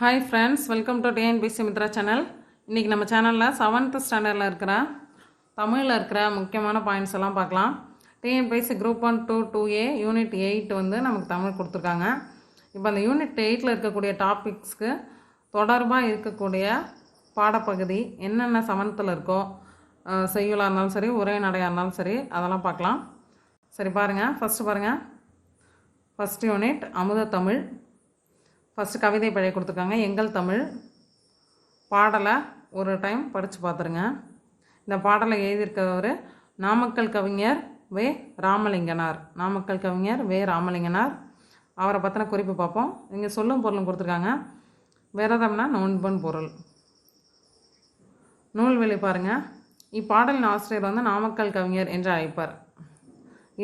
Hi friends, welcome to TNPSC Mitra channel. இன்றைக்கி நம்ம சேனலில் 7th ஸ்டாண்டர்டில் இருக்கிற தமிழில் இருக்கிற முக்கியமான பாயிண்ட்ஸ் எல்லாம் பார்க்கலாம். டிஎன்பிசி குரூப் 1 2 2A யூனிட் 8 வந்து நமக்கு தமிழ் கொடுத்துருக்காங்க. இப்போ அந்த யூனிட் 8ல் இருக்கக்கூடிய டாபிக்ஸ்க்கு தொடர்பாக இருக்கக்கூடிய பாடப்பகுதி என்னென்ன 7th இருக்கோ, செய்யுளாக இருந்தாலும் சரி, உரைநடையாக இருந்தாலும் சரி, அதெல்லாம் பார்க்கலாம். சரி பாருங்கள். ஃபஸ்ட் யூனிட் அமுத தமிழ். ஃபஸ்ட்டு கவிதை பிழை கொடுத்துருக்காங்க. எங்கள் தமிழ் பாடலை ஒரு டைம் படித்து பார்த்துருங்க. இந்த பாடலை எழுதியிருக்கிறவர் நாமக்கல் கவிஞர் வே. ராமலிங்கனார். அவரை பற்றின குறிப்பு பார்ப்போம். இங்கே சொல்லும் பொருளும் கொடுத்துருக்காங்க. விரதம்னா நோன்பன் பொருள். நூல்வெளி பாருங்கள். இப்பாடலின் ஆசிரியர் வந்து நாமக்கல் கவிஞர் என்று அழைப்பார்.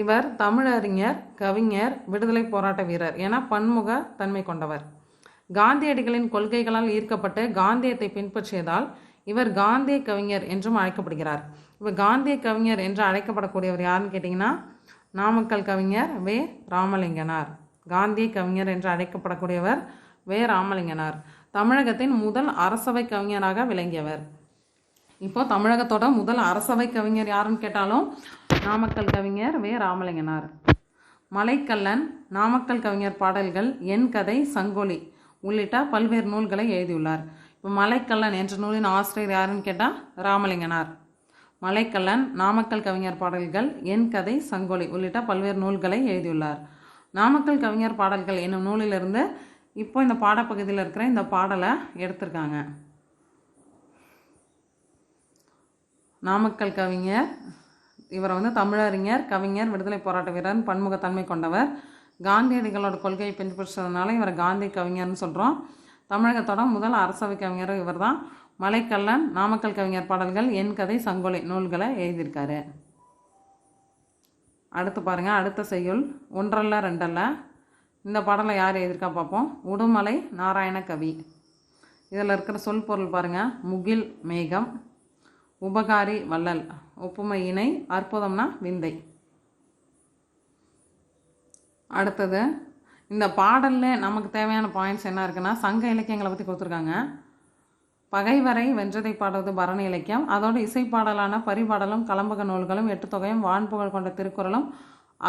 இவர் தமிழறிஞர், கவிஞர், விடுதலை போராட்ட வீரர் என பன்முக தன்மை கொண்டவர். காந்தியடிகளின் கொள்கைகளால் ஈர்க்கப்பட்டு காந்தியத்தை பின்பற்றியதால் இவர் காந்திய கவிஞர் என்றும் அழைக்கப்படுகிறார். இவர் காந்திய கவிஞர் என்று அழைக்கப்படக்கூடியவர் யாருன்னு கேட்டிங்கன்னா நாமக்கல் கவிஞர் வே. ராமலிங்கனார். காந்திய கவிஞர் என்று அழைக்கப்படக்கூடியவர் வே. ராமலிங்கனார். தமிழகத்தின் முதல் அரசவை கவிஞராக விளங்கியவர். இப்போ தமிழகத்தோட முதல் அரசவை கவிஞர் யாருன்னு கேட்டாலும் நாமக்கல் கவிஞர் வே. ராமலிங்கனார். மலைக்கல்லன், நாமக்கல் கவிஞர் பாடல்கள், என் கதை, சங்கொலி உள்ளிட்ட பல்வேறு நூல்களை எழுதியுள்ளார். இப்போ மலைக்கல்லன் என்ற நூலின் ஆசிரியர் யாருன்னு கேட்டால் ராமலிங்கனார். மலைக்கல்லன், நாமக்கல் கவிஞர் பாடல்கள், என் கதை, சங்கொலி உள்ளிட்ட பல்வேறு நூல்களை எழுதியுள்ளார். நாமக்கல் கவிஞர் பாடல்கள் என்னும் நூலிலிருந்து இப்போ இந்த பாடப்பகுதியில் இருக்கிற இந்த பாடலை எடுத்திருக்காங்க. நாமக்கல் கவிஞர், இவரை வந்து தமிழறிஞர், கவிஞர், விடுதலை போராட்ட வீரர், பன்முகத்தன்மை கொண்டவர். காந்தியடிகளோட கொள்கையை பின்பற்றுறதுனால இவரை காந்தி கவிஞர்னு சொல்கிறோம். தமிழகத்தோட முதல் அரசவை கவிஞரும் இவர் தான். மலைக்கல்லன், நாமக்கல் கவிஞர் பாடல்கள், என் கதை, சங்கொலி நூல்களை எழுதியிருக்காரு. அடுத்து பாருங்கள். அடுத்த செய்யுள் ஒன்றல்ல ரெண்டல்ல. இந்த பாடலை யார் எழுதியிருக்கா பார்ப்போம். உடுமலை நாராயண கவி. இதில் இருக்கிற சொல் பொருள் பாருங்கள். முகில் மேகம், உபகாரி வள்ளல், ஒப்புமை இணை, அற்புதம்னா விந்தை. அடுத்தது இந்த பாடலில் நமக்கு தேவையான பாயிண்ட்ஸ் என்ன இருக்குன்னா, சங்க இலக்கியங்களை பற்றி கொடுத்துருக்காங்க. பகைவரை வென்றதை பாடுவது பரணி இலக்கியம். அதோடு இசைப்பாடலான பரிபாடலும், கலம்பக நூல்களும், எட்டுத்தொகையும், வான்புகழ் கொண்ட திருக்குறளும்,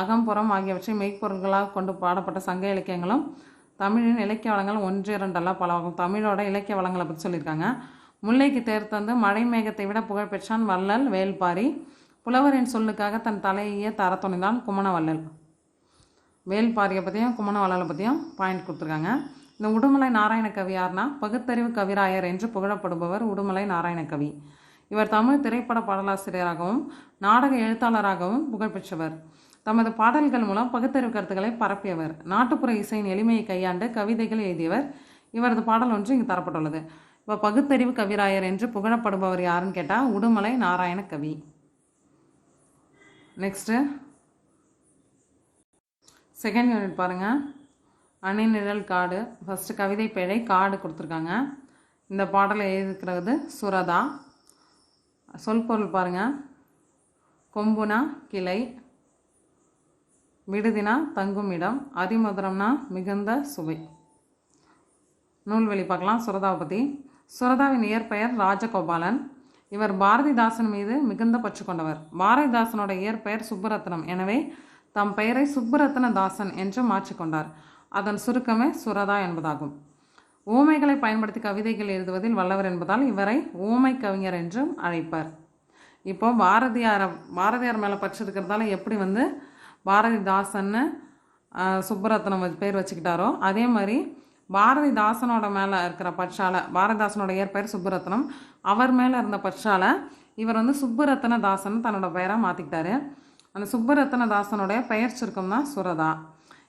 அகம்புறம் ஆகியவற்றை மெய்ப்பொருள்களாக கொண்டு பாடப்பட்ட சங்க இலக்கியங்களும் தமிழின் இலக்கிய வளங்கள் 1 2 பலவாகும். தமிழோட இலக்கிய வளங்களை பற்றி சொல்லியிருக்காங்க. முல்லைக்கு தேர் தந்து மழை மேகத்தை விட புகழ் பெற்றான் வள்ளல் வேள்பாரி. புலவரின் சொல்லுக்காக தன் தலையை தர துணிந்தான் குமணவள்ளல். வேள்பாரியை பற்றியும் குமணவள்ளலை பற்றியும் பாயிண்ட் கொடுத்துருக்காங்க. இந்த உடுமலை நாராயண கவி யார்னா பகுத்தறிவு கவிராயர் என்று புகழப்படுபவர் உடுமலை நாராயண கவி. இவர் தமிழ் திரைப்பட பாடலாசிரியராகவும் நாடக எழுத்தாளராகவும் புகழ்பெற்றவர். தமது பாடல்கள் மூலம் பகுத்தறிவு கருத்துக்களை பரப்பியவர். நாட்டுப்புற இசையின் எளிமையை கையாண்டு கவிதைகள் எழுதியவர். இவரது பாடல் ஒன்று இங்கு தரப்பட்டுள்ளது. இப்போ பகுத்தறிவு கவிராயர் என்று புகழப்படுபவர் யாருன்னு கேட்டால் உடுமலை நாராயண கவி. நெக்ஸ்ட்டு செகண்ட் யூனிட் பாருங்கள். அணிநிழல் காடு. ஃபஸ்ட்டு கவிதை பிழை காடு கொடுத்துருக்காங்க. இந்த பாடலை எழுதிக்கிறது சுரதா. சொல் பொருள் பாருங்கள். கொம்புனா கிளை, விடுதினா தங்கும் இடம், அதிமதுரம்னா மிகுந்த சுவை. நூல்வெளி பார்க்கலாம். சுரதாவை பற்றி. சுரதாவின் இயற்பெயர் ராஜகோபாலன். இவர் பாரதிதாசன் மீது மிகுந்த பற்று கொண்டவர். பாரதிதாசனோட இயற்பெயர் சுப்புரத்னம். எனவே தம் பெயரை சுப்புரத்ன தாசன் என்று மாற்றிக்கொண்டார். அதன் சுருக்கமே சுரதா என்பதாகும். ஓமைகளை பயன்படுத்தி கவிதைகள் எழுதுவதில் வல்லவர் என்பதால் இவரை ஓமை கவிஞர் என்றும் அழைப்பார். இப்போ பாரதியார் மேலே பற்று இருக்கிறதால எப்படி வந்து பாரதிதாசன்னு சுப்புரத்னம் பேர் வச்சுக்கிட்டாரோ, அதே மாதிரி பாரதிதாசனோட மேலே இருக்கிற பற்றால், பாரதிதாசனோட இயற்பெயர் சுப்புரத்னம், அவர் மேலே இருந்த பற்றால் இவர் வந்து சுப்புரத்ன தாசன் தன்னோட பெயராக மாற்றிக்கிட்டாரு. அந்த சுப்புரத்ன தாசனுடைய பெயர் சுருக்கம் தான் சுரதா.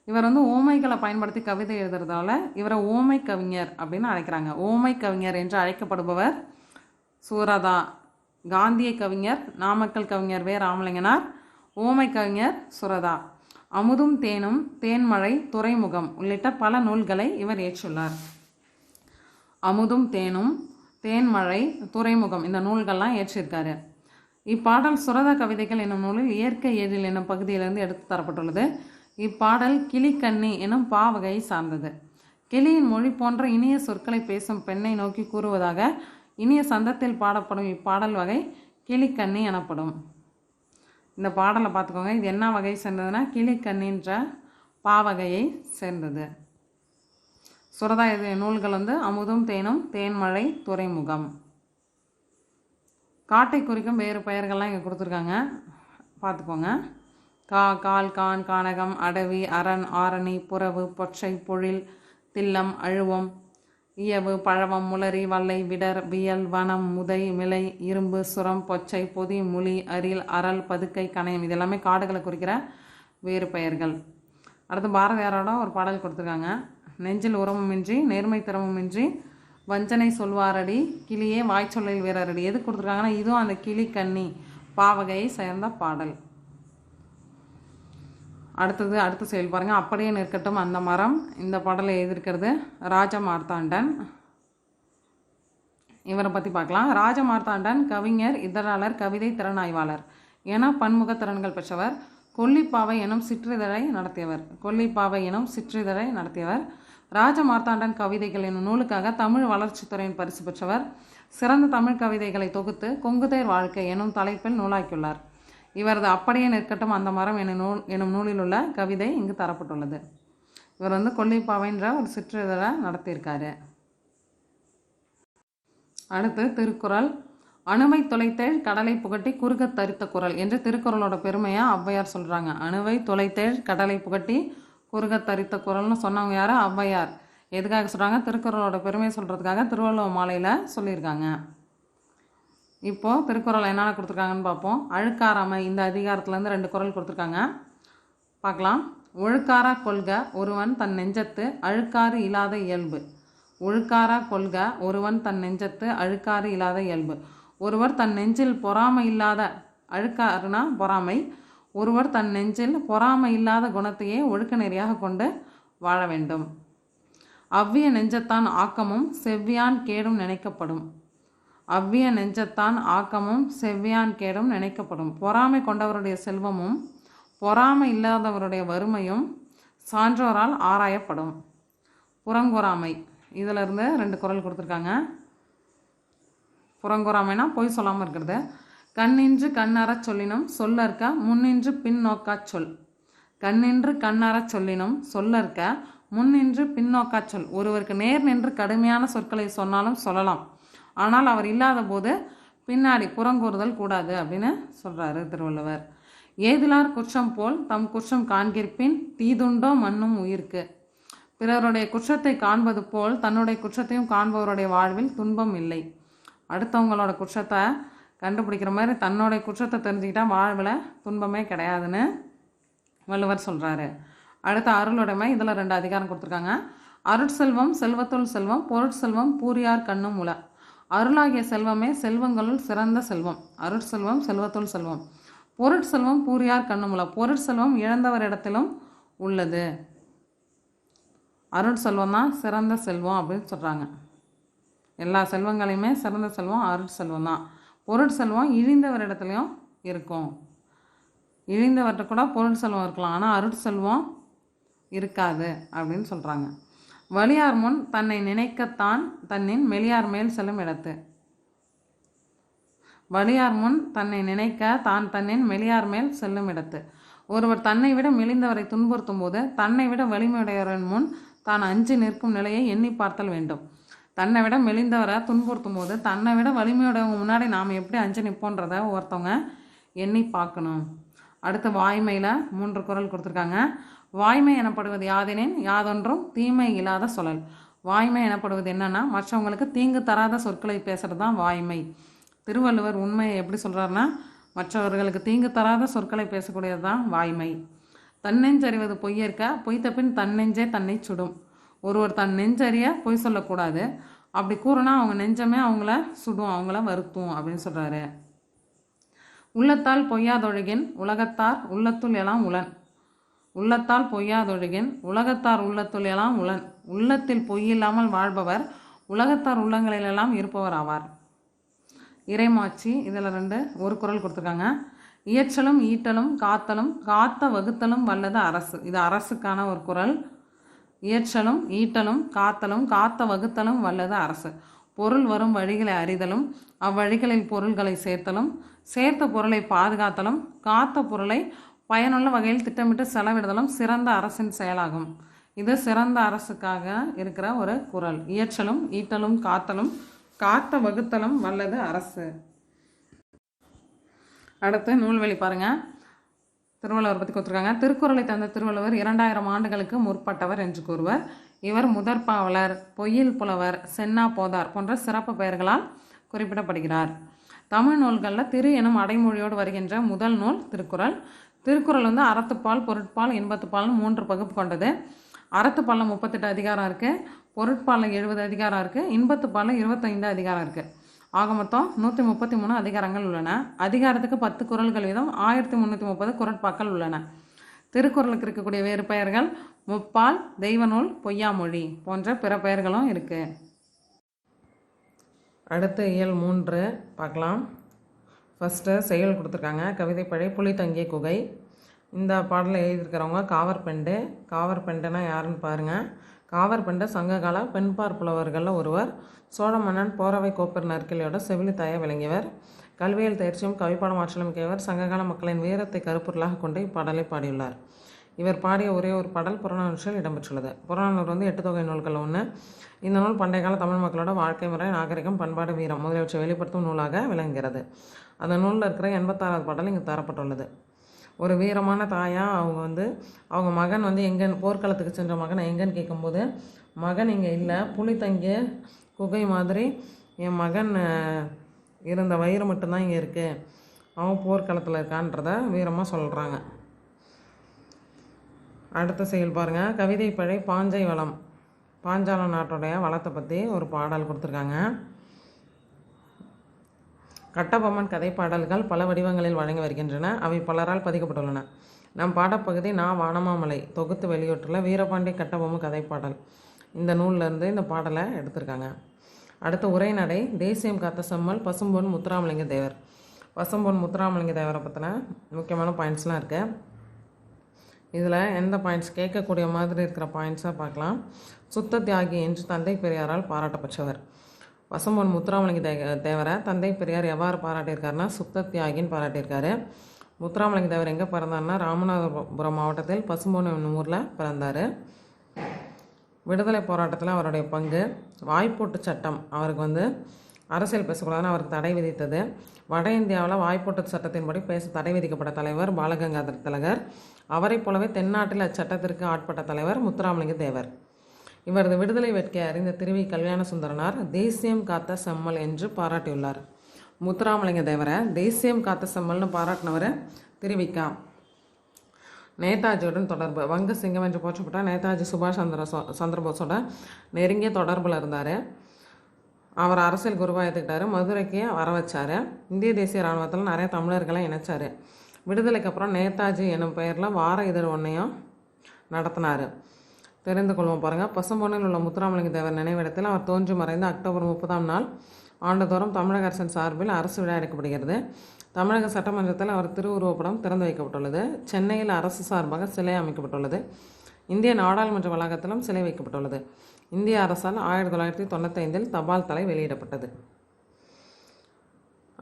இவர் வந்து ஓமைகளை பயன்படுத்தி கவிதை எழுதுறதால இவரை ஓமை கவிஞர் அப்படின்னு அழைக்கிறாங்க. ஓமை கவிஞர் என்று அழைக்கப்படுபவர் சுரதா. காந்திய கவிஞர் நாமக்கல் கவிஞர் வே. ராமலிங்கனார். ஓமை கவிஞர் சுரதா. அமுதும் தேனும், தேன்மழை, துறைமுகம் உள்ளிட்ட பல நூல்களை இவர் இயற்றியுள்ளார். அமுதும் தேனும், தேன்மழை, துறைமுகம் இந்த நூல்கள்லாம் இயற்றியிருக்காரு. இப்பாடல் சுரதா கவிதைகள் என்னும் நூலில் இயற்கை எழில் என்னும் பகுதியிலிருந்து எடுத்து தரப்பட்டுள்ளது. இப்பாடல் கிளிக்கண்ணி எனும் பாவகையை சார்ந்தது. கிளியின் மொழி போன்ற இனிய சொற்களை பேசும் பெண்ணை நோக்கி கூறுவதாக இனிய சந்தத்தில் பாடப்படும் இப்பாடல் வகை கிளிக்கண்ணி எனப்படும். இந்த பாடலை பார்த்துக்கோங்க. இது என்ன வகை சேர்ந்ததுன்னா கிளிக்கண்ணின்ற பாவகையை சேர்ந்தது. சுரதா நூல்கள் அமுதும் தேனும், தேன்மழை, துறைமுகம். காட்டை குறிக்கும் வேறு பெயர்கள்லாம் இங்கே கொடுத்துருக்காங்க, பார்த்துக்கோங்க. கால், கான், கானகம், அடவி, அரண், ஆரணி, புறவு, பொற்றை, பொழில், தில்லம், அழுவம், இயவு, பழவம், முளரி, வல்லை, விடர், வியல், வனம், முதை, மிளை, இரும்பு, சுரம், பொச்சை, பொதி, முளி, அரில், அரல், பதுக்கை, கணையம். இது எல்லாமே காடுகளை குறிக்கிற வேறு பெயர்கள். அடுத்து பாரதியாரோட ஒரு பாடல் கொடுத்துருக்காங்க. நெஞ்சில் உரமுமின்றி நேர்மை திறமுமின்றி வஞ்சனை சொல்வாரடி கிளியே வாய்ச்சொல்லில் வீரரடி. எது கொடுத்துருக்காங்கன்னா இதுவும் அந்த கிளிக்கண்ணி பாவகையை சேர்ந்த பாடல். அடுத்த செயல் பாருங்கள். அப்படியே நிற்கட்டும் அந்த மரம். இந்த பாடலை எழுதியிருக்கிறது ராஜமார்த்தாண்டன். இவரை பற்றி பார்க்கலாம். ராஜமார்த்தாண்டன் கவிஞர், இதழாளர், கவிதை திறனாய்வாளர் என பன்முக திறன்கள் பெற்றவர். கொல்லிப்பாவை எனும் சிற்றிதழை நடத்தியவர். ராஜமார்த்தாண்டன் கவிதைகள் என்னும் நூலுக்காக தமிழ் வளர்ச்சித்துறையின் பரிசு பெற்றவர். சிறந்த தமிழ் கவிதைகளை தொகுத்து கொங்குதேர் வாழ்க்கை எனும் தலைப்பில் நூலாக்கியுள்ளார். இவரது அப்படியே நிற்கட்டும் அந்த மரம் எனும் நூலில் உள்ள கவிதை இங்கு தரப்பட்டுள்ளது. இவர் கொல்லிப்பாவைன்ற ஒரு சிற்றிதழை நடத்தியிருக்காரு. அடுத்து திருக்குறள். அணுவை தொலைத்தேழ் கடலை புகட்டி குறுக தரித்த குறள் என்று திருக்குறளோட பெருமையாக ஔவையார் சொல்கிறாங்க. அணுவை தொலைத்தேழ் கடலை புகட்டி குறுக தரித்த குறள்னு சொன்னவங்க யார்? ஔவையார். எதுக்காக சொல்கிறாங்க? திருக்குறளோட பெருமையை சொல்கிறதுக்காக திருவள்ளுவர் மாலையில் சொல்லியிருக்காங்க. இப்போது திருக்குறள் என்னென்ன கொடுத்துருக்காங்கன்னு பார்ப்போம். அழுக்காராமை, இந்த அதிகாரத்துலேருந்து 2 குறள் கொடுத்துருக்காங்க, பார்க்கலாம். ஒழுக்காரா கொள்க ஒருவன் தன் நெஞ்சத்து அழுக்காறு இல்லாத இயல்பு. ஒழுக்காரா கொள்க ஒருவன் தன் நெஞ்சத்து அழுக்காறு இல்லாத இயல்பு. ஒருவர் தன் நெஞ்சில் பொறாமை இல்லாத, அழுக்காறுனா பொறாமை, ஒருவர் தன் நெஞ்சில் பொறாமை இல்லாத குணத்தையே ஒழுக்க நெறியாக கொண்டு வாழ வேண்டும். அவ்விய நெஞ்சத்தான் ஆக்கமும் செவ்வியான் கேடும் நினைக்கப்படும். அவ்விய நெஞ்சத்தான் ஆக்கமும் செவ்வியான் கேடும் நினைக்கப்படும். பொறாமை கொண்டவருடைய செல்வமும் பொறாமை இல்லாதவருடைய வறுமையும் சான்றோரால் ஆராயப்படும். புறங்கொறாமை, இதிலிருந்து 2 குறள் கொடுத்துருக்காங்க. புறங்கொறாமைனா பொய் சொல்லாமல் இருக்கிறது. கண்ணின்று கண்ணறச் சொல்லினும் சொல்லற்க முன்னின்று பின் நோக்காச் சொல். கண்ணின்று கண்ணறச் சொல்லினும் சொல்லற்க முன்னின்று பின்னோக்காச் சொல். ஒருவருக்கு நேர் நின்று கடுமையான சொற்களை சொன்னாலும் சொல்லலாம், ஆனால் அவர் இல்லாத போது பின்னாடி புறங்கூறுதல் கூடாது அப்படின்னு சொல்கிறாரு திருவள்ளுவர். ஏதிலார் குற்றம் போல் தம் குற்றம் காண்கிற்பின் தீதுண்டோ மண்ணும் உயிர்க்கு. பிறருடைய குற்றத்தை காண்பது போல் தன்னுடைய குற்றத்தையும் காண்பவருடைய வாழ்வில் துன்பம் இல்லை. அடுத்தவங்களோட குற்றத்தை கண்டுபிடிக்கிற மாதிரி தன்னுடைய குற்றத்தை தெரிஞ்சுக்கிட்டால் வாழ்வில் துன்பமே கிடையாதுன்னு வள்ளுவர் சொல்கிறாரு. அடுத்த அருளுடைமை, இதில் 2 அதிகாரம் கொடுத்துருக்காங்க. அருட்செல்வம் செல்வத்துள் செல்வம் பொருட்செல்வம் பூரியார் கண்ணும் உல. அருளாகிய செல்வமே செல்வங்களுள் சிறந்த செல்வம். அருட்செல்வம் செல்வத்துள் செல்வம், பொருட்செல்வம் பூரியார் கண்ணும் உல. பொருட்செல்வம் இழந்தவரிடத்திலும் உள்ளது. அருட்செல்வம் தான் சிறந்த செல்வம் அப்படின்னு சொல்கிறாங்க. எல்லா செல்வங்களையுமே சிறந்த செல்வம் அருட்செல்வம் தான். பொருட்செல்வம் இழிந்தவரிடத்துலையும் இருக்கும். இழிந்தவர்கிட்ட கூட பொருட்செல்வம் இருக்கலாம், ஆனால் அருட்செல்வம் இருக்காது அப்படின்னு சொல்கிறாங்க. வலியார் முன் தன்னை நினைக்கத்தான் தன்னின் மெலியார் மேல் செல்லும் இடத்து. வலியார் முன் தன்னை நினைக்க தான் தன்னின் மெலியார் மேல் செல்லும் இடத்து. ஒருவர் தன்னை விட மெலிந்தவரை துன்புறுத்தும் போது தன்னை விட வலிமையுடையவரின் முன் தான் அஞ்சு நிற்கும் நிலையை எண்ணி பார்த்தல் வேண்டும். தன்னை விட மெலிந்தவரை துன்புறுத்தும் போது தன்னை விட வலிமையுடையவங்க முன்னாடி நாம் எப்படி அஞ்சு நிற்போன்றத ஒருத்தவங்க எண்ணி பார்க்கணும். அடுத்து வாய்மையில் 3 குறள் கொடுத்துருக்காங்க. வாய்மை எனப்படுவது யாதெனின் யாதொன்றும் தீமை இல்லாத சொல்லல். வாய்மை எனப்படுவது என்னன்னா மற்றவங்களுக்கு தீங்கு தராத சொற்களை பேசுகிறது தான் வாய்மை. திருவள்ளுவர் உண்மையை எப்படி சொல்கிறாருன்னா மற்றவர்களுக்கு தீங்கு தராத சொற்களை பேசக்கூடியது தான் வாய்மை. தன்னெஞ்சறிவது பொய்யற்க பொய்த்த பின் தன்னெஞ்சே தன்னை சுடும். ஒருவர் தன் நெஞ்சறிய பொய் சொல்லக்கூடாது. அப்படி கூறுனா அவங்க நெஞ்சமே அவங்கள சுடும், அவங்கள வருத்தும் அப்படின்னு சொல்கிறாரு. உள்ளத்தால் பொய்யாதொழுகின் உலகத்தார் உள்ளத்துள் எல்லாம் உளன். உள்ளத்தால் பொய்யாதொழுகின் உலகத்தார் உள்ளத்துள் எல்லாம் உளன். உள்ளத்தில் பொய்யில்லாமல் வாழ்பவர் உலகத்தார் உள்ளங்களிலெல்லாம் இருப்பவர் ஆவார். இறைமாட்சி, இதில் 1 குறள் கொடுத்துருக்காங்க. இயற்றலும் ஈட்டலும் காத்தலும் காத்த வகுத்தலும் வல்லது அரசு. இது அரசுக்கான ஒரு குறள். இயற்றலும் ஈட்டலும் காத்தலும் காத்த வகுத்தலும் வல்லது அரசு. பொருள் வரும் வழிகளை அறிதலும் அவ்வழிகளில் பொருள்களை சேர்த்தலும் சேர்த்த பொருளை பாதுகாத்தலும் காத்த பொருளை பயனுள்ள வகையில் திட்டமிட்டு செலவிடுதலும் சிறந்த அரசின் செயலாகும். இது சிறந்த அரசுக்காக இருக்கிற ஒரு குறள். இயற்றலும் ஈட்டலும் காத்தலும் காத்த வகுத்தலும் வல்லது அரசு. அடுத்து நூல்வழி பாருங்கள். திருவள்ளுவர் பற்றி கொடுத்துருக்காங்க. திருக்குறளை தந்த திருவள்ளுவர் 2000 ஆண்டுகளுக்கு முற்பட்டவர் என்று கூறுவர். இவர் முதற்பாவலர், பொய்யில் புலவர், சென்னா போதார் போன்ற சிறப்பு பெயர்களால் குறிப்பிடப்படுகிறார். தமிழ் நூல்களில் திரு எனும் அடைமொழியோடு வருகின்ற முதல் நூல் திருக்குறள். திருக்குறள் அறத்துப்பால், பொருட்பால், இன்பத்துப்பால்னு 3 பகுப்பு கொண்டது. அறத்துப்பாலில் 38 அதிகாரம் இருக்குது, பொருட்பாலில் 70 அதிகாரம் இருக்குது, இன்பத்துப்பாலில் 25 அதிகாரம் இருக்குது. ஆக மொத்தம் 133 அதிகாரங்கள் உள்ளன. அதிகாரத்துக்கு 10 குறள்கள் வீதம் 1330 குறட்பாக்கள் உள்ளன. திருக்குறளுக்கு இருக்கக்கூடிய வேறு பெயர்கள் முப்பால், தெய்வநூல், பொய்யாமொழி போன்ற பிற பெயர்களும் இருக்குது. அடுத்து இயல் 3 பார்க்கலாம். ஃபஸ்ட்டு செயல் கொடுத்துருக்காங்க. கவிதைப்படை புலி தங்கிய குகை. இந்த பாடலை எழுதியிருக்கிறவங்க காவற்பெண்டு. காவற்பெண்டுனா யாருன்னு பாருங்கள். காவற்பெண்டு சங்ககால பெண்பார் புலவர்களில் ஒருவர். சோழ மன்னன் போரவை கோப்பர் நற்கிளையோட செவிலித்தாய விளங்கியவர். கல்வியில் தேர்ச்சியும் கவிப்பாடம் ஆற்றலும் மிக்கவர். சங்ககால மக்களின் வீரத்தை கருப்பொருளாக கொண்டு இப்பாடலை பாடியுள்ளார். இவர் பாடிய ஒரே ஒரு பாடல் புறநானூற்றில் இடம்பெற்றுள்ளது. புறநானூறு 8 தொகை நூல்கள் ஒன்று. இந்த நூல் பண்டைய கால தமிழ் மக்களோட வாழ்க்கை முறை, நாகரிகம், பண்பாடு, வீரம் முதலியவற்றை வெளிப்படுத்தும் நூலாக விளங்குகிறது. அந்த நூலில் இருக்கிற 86வது பாடல் இங்கு தரப்பட்டுள்ளது. ஒரு வீரமான தாயாக அவங்க மகன் எங்கே போர்க்களத்துக்கு சென்ற மகனை எங்கன்னு கேட்கும்போது, மகன் இங்கே இல்லை, புலி தங்கிய குகை மாதிரி என் மகன் இருந்த வயிறு மட்டும்தான் இங்கே இருக்குது, அவன் போர்க்களத்தில் இருக்கான்றத வீரமாக சொல்கிறாங்க. அடுத்த செயல் பாருங்கள். கவிதைப்படை பாஞ்சை வளம். பாஞ்சால நாட்டுடைய வளத்தை பற்றி ஒரு பாடல் கொடுத்துருக்காங்க. கட்டபொம்மன் கதை பாடல்கள் பல வடிவங்களில் வழங்கி வருகின்றன. அவை பலரால் பதிக்கப்பட்டுள்ளன. நம் பாடப்பகுதி வானமாமலை தொகுத்து வெளியிட்டுள்ள வீரபாண்டிய கட்டபொம்மன் கதை பாடல். இந்த நூல்லேருந்து இந்த பாடலை எடுத்திருக்காங்க. அடுத்து உரைநடை. தேசியம் காத்த செம்மல் பசும்பொன் முத்துராமலிங்க தேவர். பசும்பொன் முத்துராமலிங்க தேவரை பற்றின முக்கியமான பாயிண்ட்ஸ்லாம் இருக்குது. இதில் எந்த பாயிண்ட்ஸ் கேட்கக்கூடிய மாதிரி இருக்கிற பாயிண்ட்ஸாக பார்க்கலாம். சுத்த தியாகி என்று தந்தை பெரியாரால் பாராட்டப்பட்டவர். பசும்பொன் முத்துராமலிங்க தேவரை தந்தை பெரியார் எவ்வாறு பாராட்டியிருக்காருன்னா சுத்த தியாகின்னு பாராட்டியிருக்காரு. முத்துராமலிங்க தேவர் எங்கே பிறந்தார்னா ராமநாதபுரம் மாவட்டத்தில் பசும்பொன் என்னும் ஊரில் பிறந்தார். விடுதலை போராட்டத்தில் அவருடைய பங்கு. வாய்ப்போட்டு சட்டம் அவருக்கு அரசியல் பேசக்கூடாதுன்னு அவருக்கு தடை விதித்தது. வட இந்தியாவில் வாய்ப்போட்டு சட்டத்தின்படி பேச தடை விதிக்கப்பட்ட தலைவர் பாலகங்காதர திலகர். அவரை போலவே தென்னாட்டில் அச்சட்டத்திற்கு ஆட்பட்ட தலைவர் முத்துராமலிங்க தேவர். இவரது விடுதலை வேட்கை அறிந்த திருவி கல்யாண சுந்தரனார் தேசியம் காத்த செம்மல் என்று பாராட்டியுள்ளார். முத்துராமலிங்க தேவரை தேசியம் காத்த செம்மல்னு பாராட்டினவர் திருவிக்கா. நேதாஜியுடன் தொடர்பு. வங்க சிங்கம் என்று போற்றப்பட்ட நேதாஜி சுபாஷ் சந்திரபோஸோட நெருங்கிய தொடர்பில் இருந்தார். அவர் அரசியல் குருவாக ஏற்றுக்கிட்டார். மதுரைக்கு வர வச்சார். இந்திய தேசிய இராணுவத்தில் நிறைய தமிழர்களை இணைச்சார். விடுதலைக்கு அப்புறம் நேதாஜி என்னும் பெயரில் வார இதழ் ஒன்றையும் நடத்தினார். தெரிந்து கொள்வோம் பாருங்கள். பசும்பொன்னில் உள்ள முத்துராமலிங்க தேவர் நினைவிடத்தில் அவர் தோன்றி மறைந்த அக்டோபர் 30ஆம் நாள் ஆண்டுதோறும் தமிழக அரசின் சார்பில் அரசு விழா எடுக்கப்படுகிறது. தமிழக சட்டமன்றத்தில் அவர் திருவுருவப்படம் திறந்து வைக்கப்பட்டுள்ளது. சென்னையில் அரசு சார்பாக சிலை அமைக்கப்பட்டுள்ளது. இந்திய நாடாளுமன்ற வளாகத்திலும் சிலை வைக்கப்பட்டுள்ளது. இந்திய அரசால் 1995 தபால் தலை வெளியிடப்பட்டது.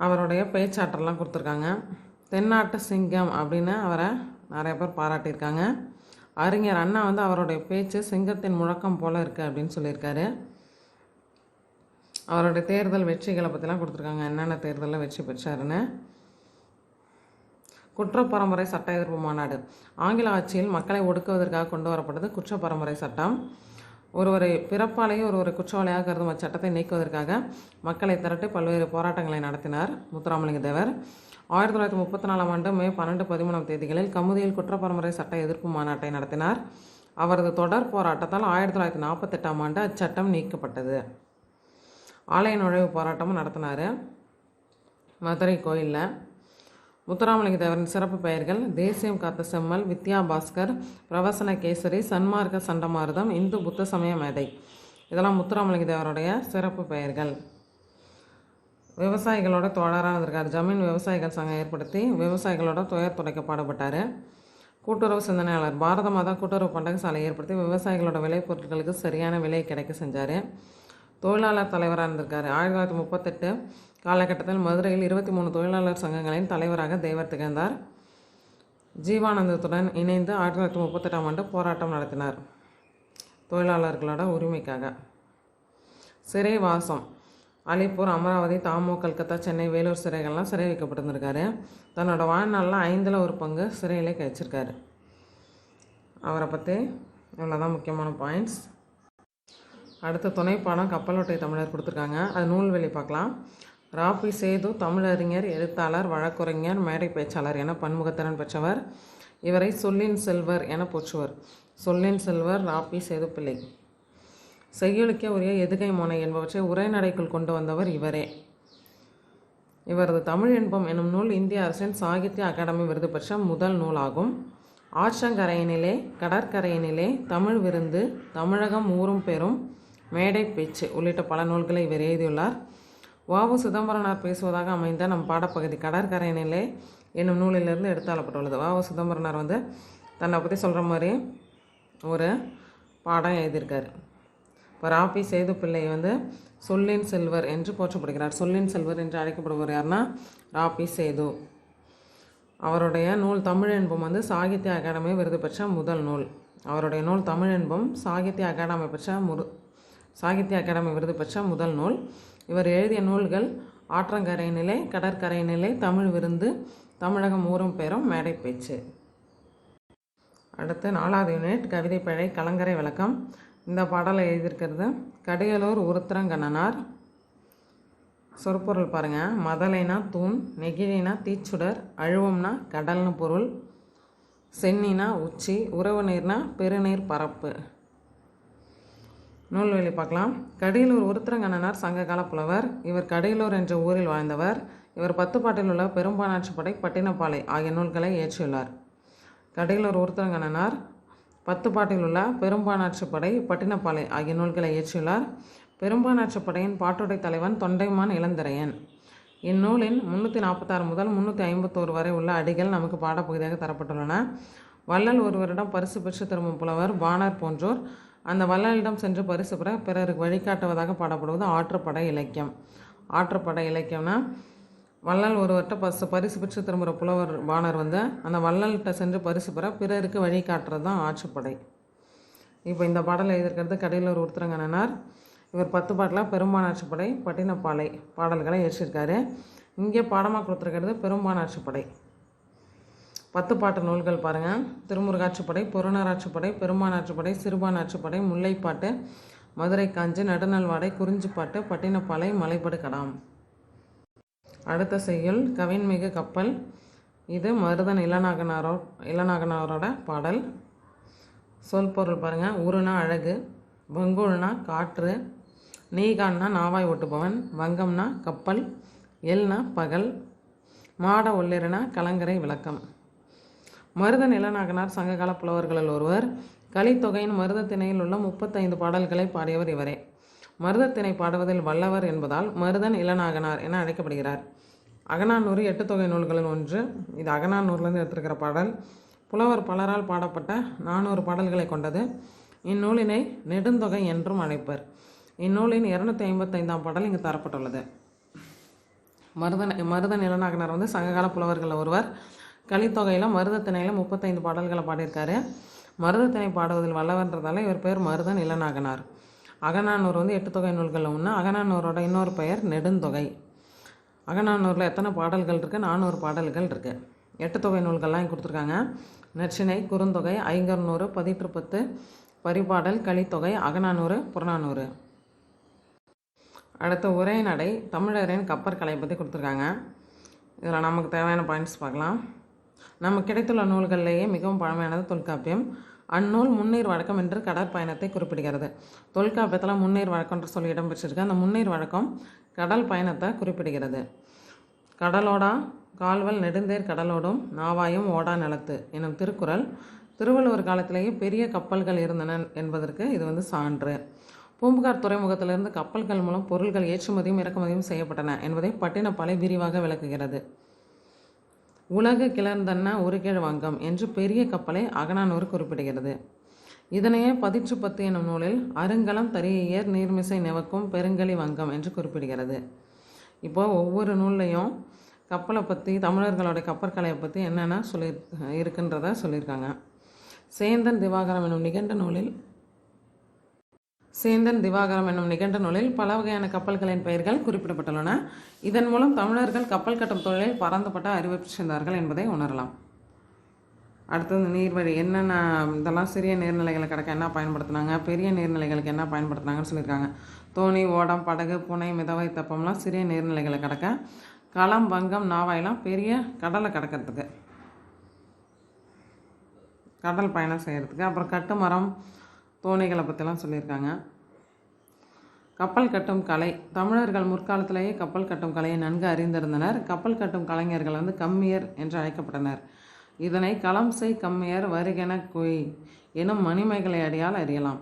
அவருடைய பேச்சாற்றலாம் கொடுத்துருக்காங்க. தென்னாட்டு சிங்கம் அப்படின்னு அவரை நிறைய பேர் பாராட்டியிருக்காங்க. அறிஞர் அண்ணா அவருடைய பேச்சு சிங்கத்தின் முழக்கம் போல் இருக்குது அப்படின்னு சொல்லியிருக்காரு. அவருடைய தேர்தல் வெற்றிகளை பற்றிலாம் கொடுத்துருக்காங்க. என்னென்ன தேர்தலில் வெற்றி பெற்றாருன்னு. குற்றப்பரம்பரை சட்ட எதிர்ப்பு மாநாடு. ஆங்கில ஆட்சியில் மக்களை ஒடுக்குவதற்காக கொண்டு வரப்பட்டது குற்றப்பரம்பரை சட்டம். ஒருவரை பிறப்பாலேயே ஒருவரை குற்றவாளியாக கருதும் அச்சட்டத்தை நீக்குவதற்காக மக்களை திரட்டி பல்வேறு போராட்டங்களை நடத்தினார் முத்துராமலிங்க தேவர். 1934ஆம் ஆண்டு மே 12, 13 தேதிகளில் கமுதியில் குற்றப்பரம்பரை சட்ட எதிர்ப்பு மாநாட்டை நடத்தினார். அவரது தொடர் போராட்டத்தால் 1948ஆம் ஆண்டு அச்சட்டம் நீக்கப்பட்டது. ஆலய நுழைவு போராட்டமும் நடத்தினார் மதுரை கோயிலில். முத்துராமலிங்க தேவரின் சிறப்பு பெயர்கள் தேசியம் காத்த செம்மல், வித்யா பாஸ்கர், பிரவசன கேசரி, சன்மார்க்க சண்டமாருதம், இந்து புத்த சமய மேதை. இதெல்லாம் முத்துராமலிங்க தேவருடைய சிறப்பு பெயர்கள். விவசாயிகளோட தோழராக இருந்திருக்கார். ஜமீன் விவசாயிகள் சங்கம் ஏற்படுத்தி விவசாயிகளோட துயர் துடைக்க பாடுபட்டார். கூட்டுறவு சிந்தனையாளர். பாரத மாதா கூட்டுறவு பண்டக சாலை ஏற்படுத்தி விவசாயிகளோட விளைபொருட்களுக்கு சரியான விலை கிடைக்க செஞ்சார். தொழிலாளர் தலைவராக இருந்திருக்காரு. 1938 காலகட்டத்தில் மதுரையில் 23 தொழிலாளர் சங்கங்களின் தலைவராக தேவர் திகழ்ந்தார். ஜீவானந்தத்துடன் இணைந்து 1938ஆம் ஆண்டு போராட்டம் நடத்தினார் தொழிலாளர்களோட உரிமைக்காக. சிறைவாசம். அலிப்பூர், அமராவதி, தாமோ, கல்கத்தா, சென்னை, வேலூர் சிறைகள்லாம் சிறை வைக்கப்பட்டிருந்திருக்காரு. தன்னோட வாழ்நாளில் 5ல் ஒரு பங்கு சிறையிலே கழிச்சிருக்காரு. அவரை பற்றி இவ்வளோதான் முக்கியமான பாயிண்ட்ஸ். அடுத்த துணைப்பாடம் கப்பலோட்டை தமிழர் கொடுத்துருக்காங்க. அது நூல்வெளி பார்க்கலாம். ராபி சேது தமிழறிஞர், எழுத்தாளர், வழக்குரைஞர், மேடை பேச்சாளர் என பன்முகத்திறன் பெற்றவர். இவரை சொல்லின் செல்வர் என போற்றுவர். சொல்லின் செல்வர் ராபி சேது பிள்ளை. செய்யுளுக்கே உரிய எதுகை மோனை என்பவற்றை உரைநடைக்குள் கொண்டு வந்தவர் இவரே. இவரது தமிழ் இன்பம் என்னும் நூல் இந்திய அரசின் சாகித்ய அகாடமி விருது பெற்ற முதல் நூலாகும். ஆற்றங்கரையினிலே கடற்கரையினிலே, தமிழ் விருந்து, தமிழகம் ஊரும் பெறும், மேடை பேச்சு உள்ளிட்ட பல நூல்களை இவர் எழுதியுள்ளார். வ.உ. சிதம்பரனார் பேசுவதாக அமைந்த நம் பாடப்பகுதி கடற்கரையினிலே என்னும் நூலிலிருந்து எடுத்தாளப்பட்டுள்ளது. வ.உ. சிதம்பரனார் தன்னை பற்றி சொல்கிற மாதிரி ஒரு பாடம் எழுதியிருக்காரு. இப்போ ராபி சேது பிள்ளை சொல்லின் செல்வர் என்று போற்றப்படுகிறார். சொல்லின் செல்வர் என்று அழைக்கப்படுவர் யாருன்னா ராபி சேது. அவருடைய நூல் தமிழ் இன்பம் சாகித்ய அகாடமி விருது பெற்ற முதல் நூல். அவருடைய நூல் தமிழ் இன்பம் சாகித்ய அகாடமி விருது பெற்ற முதல் நூல். இவர் எழுதிய நூல்கள் ஆற்றங்கரையினிலே, கடற்கரையினிலே, தமிழ் விருந்து, தமிழகம் ஊரும் பெறும், மேடை பேச்சு. அடுத்து 4வது யூனிட் கவிதை பிழை கலங்கரை விளக்கம். இந்த பாடலை எழுதியிருக்கிறது கடியலூர் உருத்திரங்கண்ணனார். சொற்பொருள் பாருங்கள். மதலைனா தூண், நெகிழினா தீச்சுடர், அழுவம்னா கடல்னு பொருள், சென்னினா உச்சி, உறவு நீர்னா பெருநீர் பரப்பு. நூல்வெளி பார்க்கலாம். கடியலூர் உருத்திரங்கண்ணனார் சங்ககால புலவர். இவர் கடியலூர் என்ற ஊரில் வாழ்ந்தவர். இவர் 10 பாட்டில் உள்ள பெரும்பானாற்றுப்படை, பட்டினப்பாலை ஆகிய நூல்களை இயற்றியுள்ளார். கடியலூர் உருத்திரங்கண்ணனார் 10 பாட்டில் உள்ள பெரும்பானாற்றுப்படை, பட்டினப்பாலை ஆகிய நூல்களை இயற்றியுள்ளார். பெரும்பானாற்றுப்படையின் பாட்டுடை தலைவன் தொண்டைமான் இளந்திரையன். இந்நூலின் 346 முதல் 351 வரை உள்ள அடிகள் நமக்கு பாடப்பகுதியாக தரப்பட்டுள்ளன. வள்ளல் ஒருவரிடம் பரிசு பெற்று திரும்பும் புலவர் பாணர் போன்றோர் அந்த வள்ளலிடம் சென்று பரிசு பெற பிறருக்கு வழிகாட்டுவதாக பாடப்படுவது ஆற்றுப்படை இலக்கியம். ஆற்றுப்படை இலக்கியம்னா வள்ளல் ஒருவர்கிட்ட பரிசு பெற்று திரும்புகிற புலவர் பாணர் அந்த வள்ளல்கிட்ட சென்று பரிசு பெற பிறருக்கு வழிகாட்டுறது தான் ஆற்றுப்படை. இப்போ இந்த பாடலை எழுதியிருக்கிறது கடியலூர் உருத்திரங்கண்ணனார். இவர் 10 பாட்டில் பெரும்பானாற்றுப்படை, பட்டினப்பாலை பாடல்களை இயற்றியிருக்காரு. இங்கே பாடமாக கொடுத்துருக்கிறது பெரும்பானாற்றுப்படை. 10 பாட்டு நூல்கள் பாருங்கள். திருமுருகாற்றுப்படை, பொருணராற்றுப்படை, பெரும்பானாற்றுப்படை, சிறுபானாற்றுப்படை, முல்லைப்பாட்டு, மதுரை காஞ்சி, நடுநல்வாடை, குறிஞ்சிப்பாட்டு, பட்டினப்பாலை, மலைப்படு கடாம். அடுத்த செய்யுள் கவின்மிகு கப்பல். இது மருதன் இளநாகனாரோட பாடல். சொல் பொருள் பாருங்கள். ஊருனா அழகு, வங்குள்னா காற்று, நீகான்னா நாவாய் ஓட்டுபவன், வங்கம்னா கப்பல், எல்னா பகல், மாட ஒல்லிரனா கலங்கரை விளக்கம். மருதன் இளநாகனார் சங்ககால புலவர்களில் ஒருவர். கலித்தொகையின் மருதத்திணையில் உள்ள 35 பாடல்களை பாடியவர் இவரே. மருதத்திணை பாடுவதில் வல்லவர் என்பதால் மருதன் இளநாகனார் என அழைக்கப்படுகிறார். அகநானூறு 8 தொகை நூல்களில் ஒன்று. இது அகநானூர்லேருந்து எடுத்திருக்கிற பாடல். புலவர் பலரால் பாடப்பட்ட 400 பாடல்களை கொண்டது. இந்நூலினை நெடுந்தொகை என்றும் அழைப்பர். இந்நூலின் 255ஆம் பாடல் இங்கு தரப்பட்டுள்ளது. மருதன் இளநாகனார் சங்ககால புலவர்களில் ஒருவர். கலித்தொகையில் மருதத்திணையில் 35 பாடல்களை பாடியிருக்காரு. மருதத்திணை பாடுவதில் வல்லவன்றதால இவர் பேர் மருதன் இளநாகனார். அகநானூறு 8 தொகை நூல்களில் ஒன்று. அகநானூரோட இன்னொரு பெயர் நெடுந்தொகை. அகநானூரில் எத்தனை பாடல்கள் இருக்குது? 400 பாடல்கள் இருக்குது. 8 தொகை நூல்கள்லாம் கொடுத்துருக்காங்க. நற்றிணை, குறுந்தொகை, ஐங்கர்நூறு, பதிற்றுப்பத்து, பரிபாடல், கலித்தொகை, அகநானூறு, புறநானூறு. அடுத்த உரைநடை தமிழரின் கப்பற்கலை பற்றி கொடுத்துருக்காங்க. இதில் நமக்கு தேவையான பாயிண்ட்ஸ் பார்க்கலாம். நமக்கு கிடைத்துள்ள நூல்களிலேயே மிகவும் பழமையானது தொல்காப்பியம். அந்நூல் முன்னீர் வழக்கம் என்று கடற்பயணத்தை குறிப்பிடுகிறது. தொல்காப்பியத்தில் முன்னீர் வழக்கம்ன்ற சொல்லி இடம்பெற்றிருக்கு. அந்த முன்னீர் வழக்கம் கடல் பயணத்தை குறிப்பிடுகிறது. கடலோடா கால்வல் நெடுந்தேர் கடலோடும் நாவாயும் ஓடா நிலத்து எனும் திருக்குறள் திருவள்ளுவர் காலத்திலேயே பெரிய கப்பல்கள் இருந்தன என்பதற்கு இது சான்று. பூம்புகார் துறைமுகத்திலிருந்து கப்பல்கள் மூலம் பொருட்கள் ஏற்றுமதியும் இறக்குமதியும் செய்யப்பட்டன என்பதை பட்டினப்பாலை விரிவாக விளக்குகிறது. உலகு கிளர்ந்தன்ன ஒரு கீழ் வங்கம் என்று பெரிய கப்பலை அகநானூறு குறிப்பிடுகிறது. இதனையே பதிற்று பத்து எனும் நூலில் அருங்கலம் தரியர் நீர்மிசை நிவக்கும் பெருங்கலி வங்கம் என்று குறிப்பிடுகிறது. இப்போது ஒவ்வொரு நூல்லையும் கப்பலை பற்றி, தமிழர்களுடைய கப்பற்கலையை பற்றி என்னென்ன இருக்குன்றத சொல்லியிருக்காங்க. சேந்தன் திவாகரம் என்னும் நிகண்ட நூலில் பல வகையான கப்பல்களின் பெயர்கள் குறிப்பிடப்பட்டுள்ளன. இதன் மூலம் தமிழர்கள் கப்பல் கட்டும் தொழிலில் பரந்துபட்ட அறிவு பெற்றிருந்தார்கள் என்பதை உணரலாம். அடுத்தது நீர்வழி என்னென்ன இதெல்லாம் சிறிய நீர்நிலைகளை கடக்க என்ன பயன்படுத்தினாங்க, பெரிய நீர்நிலைகளுக்கு என்ன பயன்படுத்தினாங்கன்னு சொல்லியிருக்காங்க. தோணி, ஓடம், படகு, புனை, மிதவை, தெப்பம்லாம் சிறிய நீர்நிலைகளை கடக்க, களம், வங்கம், நாவாயெல்லாம் பெரிய கடலை கடக்கிறதுக்கு, கடல் பயணம் செய்கிறதுக்கு. அப்புறம் கட்டுமரம், தோணிகளை பற்றிலாம் சொல்லியிருக்காங்க. கப்பல் கட்டும் கலை, தமிழர்கள் முற்காலத்திலேயே கப்பல் கட்டும் கலையை நன்கு அறிந்திருந்தனர். கப்பல் கட்டும் கலைஞர்கள் கம்மியர் என்று அழைக்கப்பட்டனர். இதனை களம் செய் கம்மியர் வருகென குய் எனும் மணிமேகலை அடியால் அறியலாம்.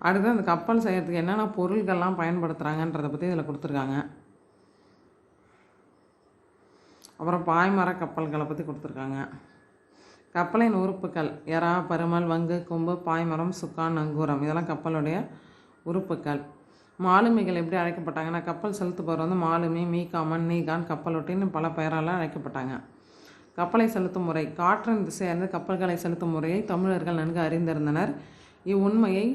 அடுத்து அந்த கப்பல் செய்கிறதுக்கு என்னென்ன பொருள்கள்லாம் பயன்படுத்துகிறாங்கன்றதை பற்றி இதில் கொடுத்துருக்காங்க. அப்புறம் பாய்மர கப்பல்களை பற்றி கொடுத்துருக்காங்க. கப்பலின் உறுப்புகள் எறா, பருமல், வங்கு, கொம்பு, பாய்மரம், சுக்கான், நங்கூரம் இதெல்லாம் கப்பலுடைய உறுப்புகள். மாலுமிகள் எப்படி அழைக்கப்பட்டாங்கன்னா, கப்பல் செலுத்துபவர் மாலுமி, மீகாமன், நீகான், கப்பலொட்டின்னு பல பெயரால் அழைக்கப்பட்டாங்க. கப்பலை செலுத்தும் முறை, காற்றின் திசையிலிருந்து கப்பல்களை செலுத்தும் முறையை தமிழர்கள் நன்கு அறிந்திருந்தனர். இவ்வுண்மையை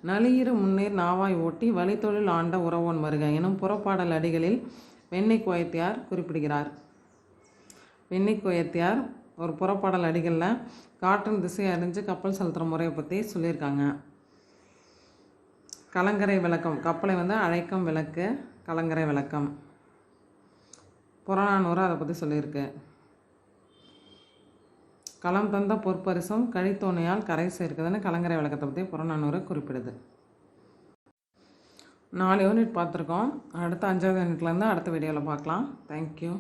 நளியிரு முன்னேர் நாவாய் ஓட்டி வழித்தொழில் ஆண்ட உறவோன் வருக எனும் புறப்பாடல் அடிகளில் வெண்ணிக்கோயத்தியார் குறிப்பிடுகிறார். வெண்ணிக்கோயத்தியார் ஒரு புறப்பாடல் அடிகளில் காற்றின் திசையை அறிஞ்சு கப்பல் செலுத்துகிற முறையை பற்றி சொல்லியிருக்காங்க. கலங்கரை விளக்கம், கப்பலை அழைக்கும் விளக்கு கலங்கரை விளக்கம். புறநானூறு அதை பற்றி சொல்லியிருக்கு. களம் தந்த பொற்பரிசும் கழித்தோணையால் கரை சேர்க்குதுன்னு கலங்கரை விளக்கத்தை பற்றி புறநானூறு குறிப்பிடுது. 4 யூனிட் பார்த்துருக்கோம். அடுத்த 5வது யூனிட்லேருந்து அடுத்த வீடியோவில் பார்க்கலாம். தேங்க்யூ.